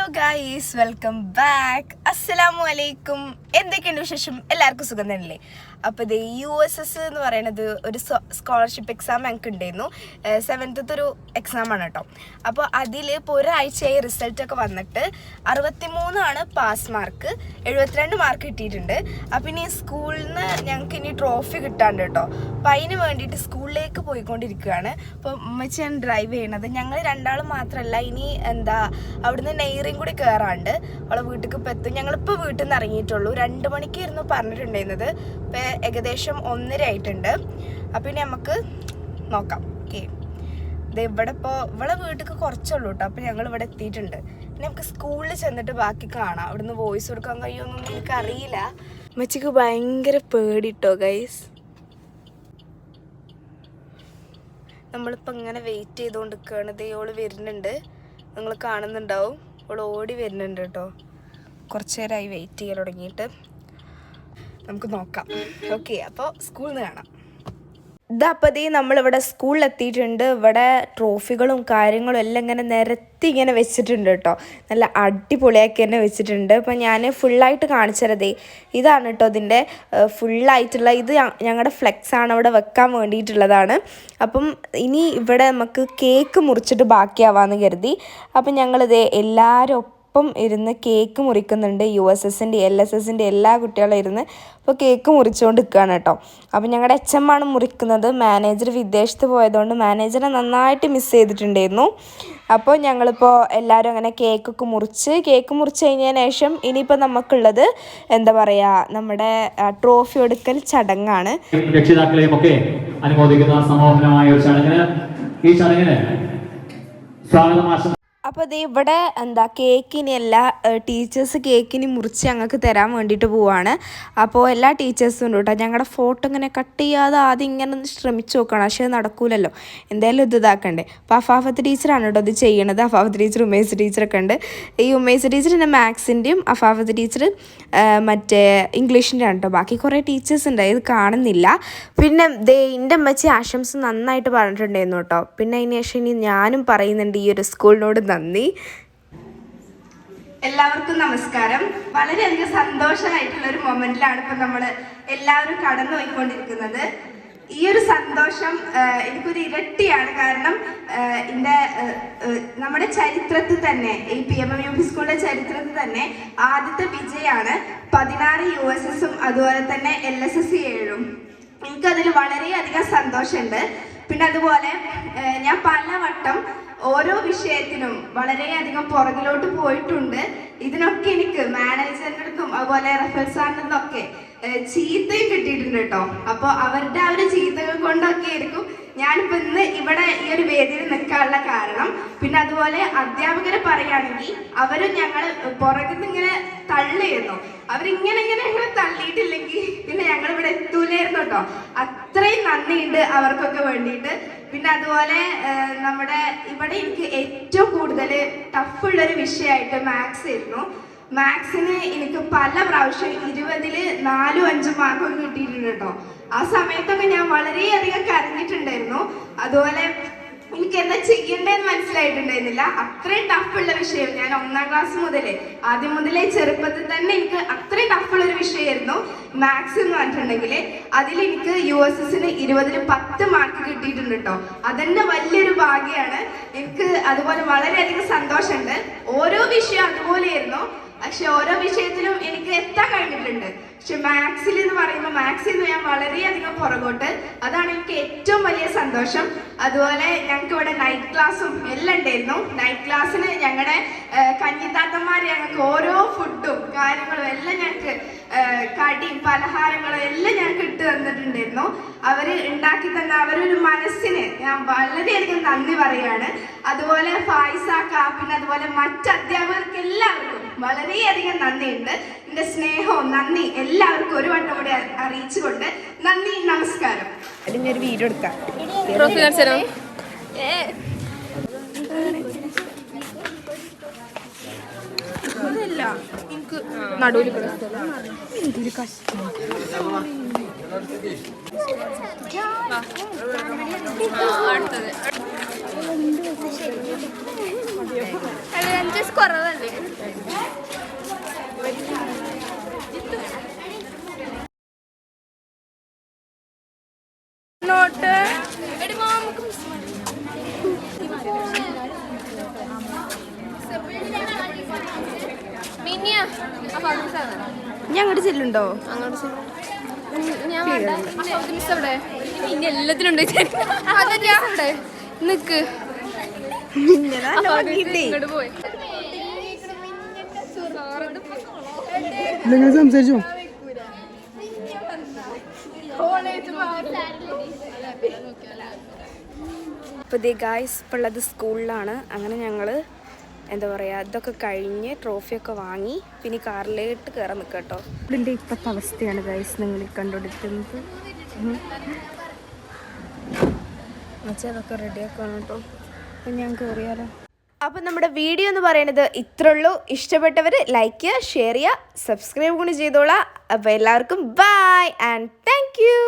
Hello guys, welcome back. അസ്സലാമു അലൈക്കും. എന്തൊക്കെയുണ്ട് വിശേഷം? എല്ലാവർക്കും സുഖം തന്നെയല്ലേ? അപ്പോൾ ഇത് USS എന്ന് പറയുന്നത് ഒരു സ്കോളർഷിപ്പ് എക്സാം ഞങ്ങൾക്ക് ഉണ്ടായിരുന്നു. 7th ഒരു എക്സാമാണ് കേട്ടോ. അപ്പോൾ അതിൽ ഇപ്പോൾ ഒരാഴ്ചയായി റിസൾട്ടൊക്കെ വന്നിട്ട് 63 പാസ് മാർക്ക്, 72 മാർക്ക് കിട്ടിയിട്ടുണ്ട്. അപ്പോൾ ഇനി സ്കൂളിൽ നിന്ന് ഞങ്ങൾക്ക് ഇനി ട്രോഫി കിട്ടാണ്ട് കേട്ടോ. അപ്പോൾ അതിന് വേണ്ടിയിട്ട് സ്കൂളിലേക്ക് പോയിക്കൊണ്ടിരിക്കുകയാണ്. അപ്പോൾ ഉമ്മച്ചിയാണ് ഡ്രൈവ് ചെയ്യണത്. ഞങ്ങൾ രണ്ടാളും മാത്രമല്ല, ഇനി അവിടുന്ന് നെയ്റിയും കൂടി കയറാണ്ട് അവളെ വീട്ടിലേക്ക് ഇപ്പോൾ എത്തും. ഞങ്ങളിപ്പോൾ വീട്ടിൽ നിന്ന് ഇറങ്ങിയിട്ടുള്ളൂ. 2 മണിക്കായിരുന്നു പറഞ്ഞിട്ടുണ്ടായിരുന്നത്. ഇപ്പോൾ ഏകദേശം 1:30 ആയിട്ടുണ്ട്. അപ്പോൾ ഇനി നമുക്ക് നോക്കാം. ഓക്കെ, ഇത് ഇവിടെ ഇപ്പോൾ ഇവളെ വീട്ടിലേക്ക് കുറച്ചുള്ളൂ കേട്ടോ. അപ്പോൾ ഞങ്ങൾ ഇവിടെ എത്തിയിട്ടുണ്ട്. ഇനി നമുക്ക് സ്കൂളിൽ ചെന്നിട്ട് ബാക്കി കാണാം. അവിടുന്ന് വോയിസ് കൊടുക്കാൻ കഴിയുമെന്നൊന്നും എനിക്കറിയില്ല. അമ്മച്ചിക്ക് ഭയങ്കര പേടിട്ടോ ഗൈസ്. നമ്മളിപ്പോൾ ഇങ്ങനെ വെയിറ്റ് ചെയ്തുകൊണ്ട് നിൽക്കുകയാണ്. ഓള് വരുന്നുണ്ട്, നിങ്ങൾ കാണുന്നുണ്ടാവും. അവൾ ഓടി വരുന്നുണ്ട് കേട്ടോ. കുറച്ച് നേരമായി വെയിറ്റ് ചെയ്യാൻ തുടങ്ങിയിട്ട്. നമുക്ക് നോക്കാം. ഓക്കെ, അപ്പോൾ സ്കൂളിൽ നിന്ന് കാണാം. ഇതപ്പതേ നമ്മളിവിടെ സ്കൂളിൽ എത്തിയിട്ടുണ്ട്. ഇവിടെ ട്രോഫികളും കാര്യങ്ങളും എല്ലാം ഇങ്ങനെ നിരത്തി ഇങ്ങനെ വെച്ചിട്ടുണ്ട് കേട്ടോ. നല്ല അടിപൊളിയാക്കി തന്നെ വെച്ചിട്ടുണ്ട്. അപ്പം ഞാൻ ഫുള്ളായിട്ട് കാണിച്ചതേ ഇതാണ് കേട്ടോ. ഇതിൻ്റെ ഫുള്ളായിട്ടുള്ള ഇത് ഞങ്ങളുടെ ഫ്ലെക്സാണ് ഇവിടെ വെക്കാൻ വേണ്ടിയിട്ടുള്ളതാണ്. അപ്പം ഇനി ഇവിടെ നമുക്ക് കേക്ക് മുറിച്ചിട്ട് ബാക്കിയാവാമെന്ന് കരുതി. അപ്പം ഞങ്ങളിത് എല്ലാവരും ഒപ്പം ഇരുന്ന് കേക്ക് മുറിക്കുന്നുണ്ട്. USSൻ്റെ LSSൻ്റെ എല്ലാ കുട്ടികളും ഇരുന്ന് ഇപ്പോൾ കേക്ക് മുറിച്ചുകൊണ്ട് നിൽക്കുകയാണ് കേട്ടോ. അപ്പോൾ ഞങ്ങളുടെ HM ആണ് മുറിക്കുന്നത്. മാനേജർ വിദേശത്ത് പോയതുകൊണ്ട് മാനേജറെ നന്നായിട്ട് മിസ് ചെയ്തിട്ടുണ്ടായിരുന്നു. അപ്പോൾ ഞങ്ങളിപ്പോൾ എല്ലാവരും അങ്ങനെ കേക്ക് മുറിച്ച് കഴിഞ്ഞതിന് ശേഷം ഇനിയിപ്പോൾ നമുക്കുള്ളത് നമ്മുടെ ട്രോഫി എടുക്കൽ ചടങ്ങാണ്. രക്ഷിതാക്കളെയും ഒക്കെ അനുമോദിക്കുന്ന സമൂഹമായ ഒരു ചടങ്ങിന് ഈ ചടങ്ങിന് സ്വാഗതം. അപ്പോൾ ഇത് ഇവിടെ കേക്കിന് എല്ലാ ടീച്ചേഴ്സ് കേക്കിന് മുറിച്ച് ഞങ്ങൾക്ക് തരാൻ വേണ്ടിയിട്ട് പോവാണ്. അപ്പോൾ എല്ലാ ടീച്ചേഴ്സും ഉണ്ട് കേട്ടോ. ഞങ്ങളുടെ ഫോട്ടോ ഇങ്ങനെ കട്ട് ചെയ്യാതെ ആദ്യം ഇങ്ങനെ ഒന്ന് ശ്രമിച്ച് നോക്കണം. പക്ഷേ അത് നടക്കൂലല്ലോ, എന്തായാലും ഇത് ഇതാക്കണ്ടേ. അപ്പോൾ അഫാഫത്ത് ടീച്ചറാണ് കേട്ടോ ഇത് ചെയ്യണത്. അഫാഫത്ത് ടീച്ചർ, ഉമേസ് ടീച്ചറൊക്കെ ഉണ്ട്. ഈ ഉമേസ് ടീച്ചർ എൻ്റെ മാത്സിൻ്റെയും, അഫാഫത്ത് ടീച്ചർ മറ്റേ ഇംഗ്ലീഷിൻ്റെ ആണ് കേട്ടോ. ബാക്കി കുറേ ടീച്ചേഴ്സ് ഉണ്ട്, ഇത് കാണുന്നില്ല. പിന്നെ എൻ്റെ അമ്മച്ചി ആശംസ നന്നായിട്ട് പറഞ്ഞിട്ടുണ്ടായിരുന്നു കേട്ടോ. പിന്നെ അതിന് ശേഷം ഇനി ഞാനും പറയുന്നുണ്ട് ഈ ഒരു സ്കൂളിനോട് നന്ദി. എല്ലാവർക്കും നമസ്കാരം. വളരെയധികം സന്തോഷമായിട്ടുള്ള ഒരു മൊമെന്റിലാണ് ഇപ്പൊ നമ്മൾ എല്ലാവരും കടന്നു പോയിക്കൊണ്ടിരിക്കുന്നത്. ഈ ഒരു സന്തോഷം എനിക്കൊരു ഇരട്ടിയാണ്. കാരണം നമ്മുടെ ചരിത്രത്തിൽ തന്നെ, ഈ PMM UP സ്കൂളിന്റെ ചരിത്രത്തിൽ തന്നെ ആദ്യത്തെ വിജയമാണ്. 16 USSഉം അതുപോലെ തന്നെ LSS 7ഉം. എനിക്കതിൽ വളരെയധികം സന്തോഷമുണ്ട്. പിന്നെ അതുപോലെ ഞാൻ പലവട്ടം ഓരോ വിഷയത്തിനും വളരെയധികം പുറകിലോട്ട് പോയിട്ടുണ്ട്. ഇതിനൊക്കെ എനിക്ക് മാനേജറിൻ്റെ അടുത്തും അതുപോലെ റഫൽ സാറിൻ്റെ അടുത്തൊക്കെ ചീത്തയും കിട്ടിയിട്ടുണ്ട് കേട്ടോ. അപ്പോൾ അവരുടെ ആ ഒരു ചീത്തകൾ കൊണ്ടൊക്കെ ആയിരിക്കും ഞാനിപ്പോൾ ഇന്ന് ഇവിടെ ഈ ഒരു വേദിയിൽ നിൽക്കാനുള്ള കാരണം. പിന്നെ അതുപോലെ അധ്യാപകരെ പറയുകയാണെങ്കിൽ അവരും ഞങ്ങൾ പുറകിൽ നിന്ന് ഇങ്ങനെ തള്ളിയിരുന്നു. അവരിങ്ങനെ തള്ളിയിട്ടില്ലെങ്കിൽ പിന്നെ ഞങ്ങൾ ഇവിടെ എത്തൂലായിരുന്നു കേട്ടോ. അത്രയും നന്ദിയുണ്ട് അവർക്കൊക്കെ വേണ്ടിയിട്ട്. പിന്നെ അതുപോലെ നമ്മുടെ ഇവിടെ എനിക്ക് ഏറ്റവും കൂടുതൽ ടഫുള്ളൊരു വിഷയമായിട്ട് മാത്സ് ആയിരുന്നു. മാത്സിന് എനിക്ക് പല പ്രാവശ്യം 20ൽ 4, 5 മാർക്കൊക്കെ കിട്ടിയിട്ടുണ്ട് കേട്ടോ. ആ സമയത്തൊക്കെ ഞാൻ വളരെയധികം കരഞ്ഞിട്ടുണ്ടായിരുന്നു. അതുപോലെ എനിക്ക് എന്താ ചെയ്യേണ്ടതെന്ന് മനസ്സിലായിട്ടുണ്ടായിരുന്നില്ല. അത്രയും ടഫുള്ള വിഷയം ഞാൻ 1ാം ക്ലാസ് മുതലേ, ആദ്യം മുതലേ ചെറുപ്പത്തിൽ തന്നെ എനിക്ക് അത്രയും ടഫുള്ളൊരു വിഷയമായിരുന്നു മാത്സ് എന്ന് പറഞ്ഞിട്ടുണ്ടെങ്കിൽ. അതിലെനിക്ക് USSന് 20ൽ 10 മാർക്ക് കിട്ടിയിട്ടുണ്ട് കേട്ടോ. അതെന്നെ വലിയൊരു ഭാഗ്യമാണ് എനിക്ക്. അതുപോലെ വളരെയധികം സന്തോഷമുണ്ട്. ഓരോ വിഷയം അതുപോലെയായിരുന്നു, പക്ഷെ ഓരോ വിഷയത്തിലും എനിക്ക് എത്താൻ കഴിഞ്ഞിട്ടുണ്ട്. പക്ഷെ മാത്സിൽ എന്ന് പറയുമ്പോൾ മാത്സിൽ നിന്ന് ഞാൻ വളരെയധികം പുറകോട്ട്. അതാണ് എനിക്ക് ഏറ്റവും വലിയ സന്തോഷം. അതുപോലെ ഞങ്ങൾക്ക് ഇവിടെ നൈറ്റ് ക്ലാസ്സും എല്ലാം ഉണ്ടായിരുന്നു. നൈറ്റ് ക്ലാസ്സിന് ഞങ്ങളുടെ കഞ്ഞിത്താത്തന്മാർ ഞങ്ങൾക്ക് ഓരോ ഫുഡും കാര്യങ്ങളും എല്ലാം ഞങ്ങൾക്ക് കടിയും പലഹാരങ്ങളും എല്ലാം ഞങ്ങൾക്ക് ഇട്ട് തന്നിട്ടുണ്ടായിരുന്നു. അവർ ഉണ്ടാക്കി തന്ന അവരൊരു മനസ്സിന് ഞാൻ വളരെയധികം നന്ദി പറയുകയാണ്. അതുപോലെ ഫായിസാക്ക, പിന്നെ അതുപോലെ മറ്റ് അധ്യാപകർക്ക് എല്ലാവർക്കും വളരെയധികം നന്ദിയുണ്ട്. എൻ്റെ സ്നേഹവും നന്ദി എല്ലാവർക്കും ഒരു വട്ടം കൂടി അറിയിച്ചുകൊണ്ട് നന്ദി, നമസ്കാരം. അതിനൊരു വീഡിയോ എടുക്കാം. എനിക്ക് നടുവിൽ എന്തൊരു കഷ്ടം. അടുത്തത് കുറവല്ലേ? നോട്ട് ഞാൻ അങ്ങോട്ട് ചെല്ലുണ്ടോ? എല്ലാത്തിലും നിക്ക് സംസാരിച്ചോ? അപ്പോൾ ദേ ഗായ്സ് ഇപ്പോൾ ഉള്ളത് സ്കൂളിലാണ്. അങ്ങനെ ഞങ്ങൾ എന്താ പറയുക ഇതൊക്കെ കഴിഞ്ഞ് ട്രോഫിയൊക്കെ വാങ്ങി പിന്നെ കാറിലേട്ട് കയറാൻ നിൽക്കുക കേട്ടോ. ഇതിൻ്റെ ഇപ്പോഴത്തെ അവസ്ഥയാണ് ഗായ്സ് നിങ്ങൾ കണ്ടുകൊടുക്കുന്നത്. വെച്ചാൽ അതൊക്കെ റെഡിയാക്കണം കേട്ടോ. അപ്പം ഞാൻ കയറിയാലോ. അപ്പം നമ്മുടെ വീഡിയോ എന്ന് പറയുന്നത് ഇത്രയുള്ളൂ. ഇഷ്ടപ്പെട്ടവർ ലൈക്ക് ചെയ്യുക, ഷെയർ ചെയ്യുക, സബ്സ്ക്രൈബ് കൂടി ചെയ്തോളാം. അപ്പോൾ എല്ലാവർക്കും ബൈ ആൻഡ് താങ്ക് യു.